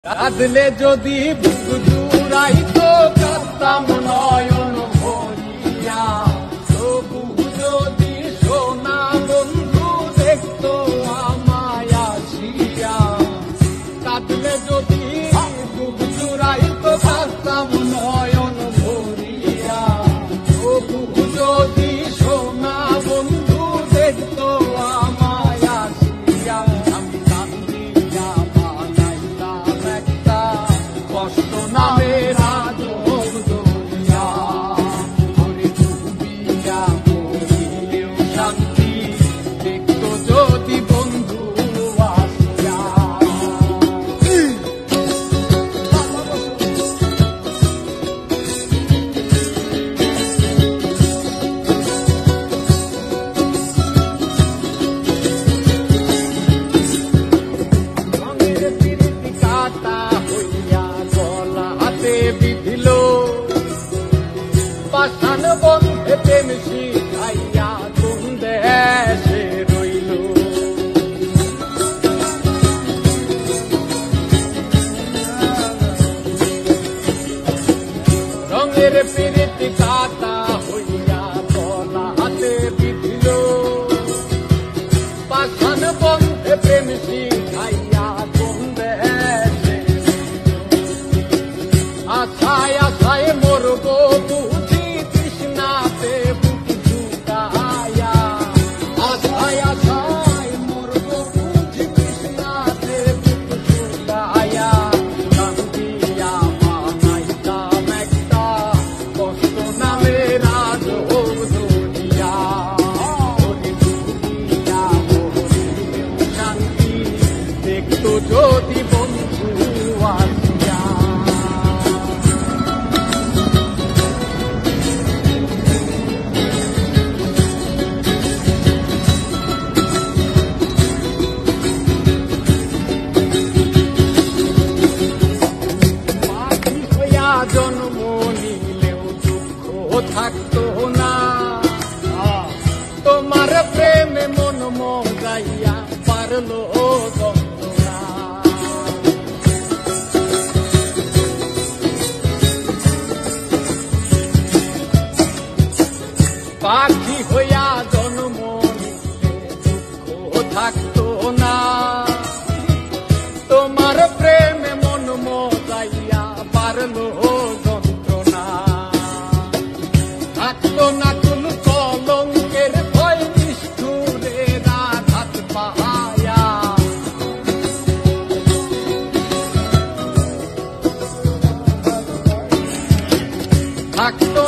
কাঁদলে যদি বুক জুড়াইতো কাঁদতাম নয়ন ভরিয়া, তবু যদি সোনা বন্ধু দেখতো আমায় আসিয়া। কাঁদলে যদি বুক জুড়াইতো কাঁদতাম নয়ন ভরিয়া, তবু যদি সোনা বন্ধু দেখতো আমায় আসিয়া। আমি কান্দিয়া বানাইতাম একটা কষ্ট নামের আজব দুনিয়া, ওরে ডুবিয়া মরিলেও শান্তি দেখতো যদি বন্ধু আসিয়া। কাটা হইয়া গলা হাতে বিধিল, পাষাণ বন্ধে প্রেম শিখাইয়া কোন দেশে রইল। রঙের পিরিতি কাটা হইয়া গলা হাতে বিধিল, পাষাণ বন্ধে প্রেম শিখাইয়া কোন দেশে। আশায় আশায় মরব বুঝি তৃষ্ণাতে বুক জুড়াইয়া। আশায় আশায় মরব বুঝি তৃষ্ণাতে বুক জুড়াইয়া। কান্দিয়া বানাইতাম একটা কষ্ট নামের আজব দুনিয়া, ওরে ডুবিয়া মরিলেও শান্তি দেখতো যদি বন্ধু আসিয়া। পাখি হইয়া জন্ম নিলেও দুঃখ থাকতো না, তোমার প্রেমে মন মজাইয়া পারলো যন্ত্রণা। পাখি হইয়া জন্ম নিলে দুঃখ থাকতো না, তোমার প্রেমে মন মজাইয়া পারলো যন্ত্রণা। থাকতো না কোন কলঙ্কের ভয় নিষ্ঠুরে আঘাত পাহায়া। থাকতো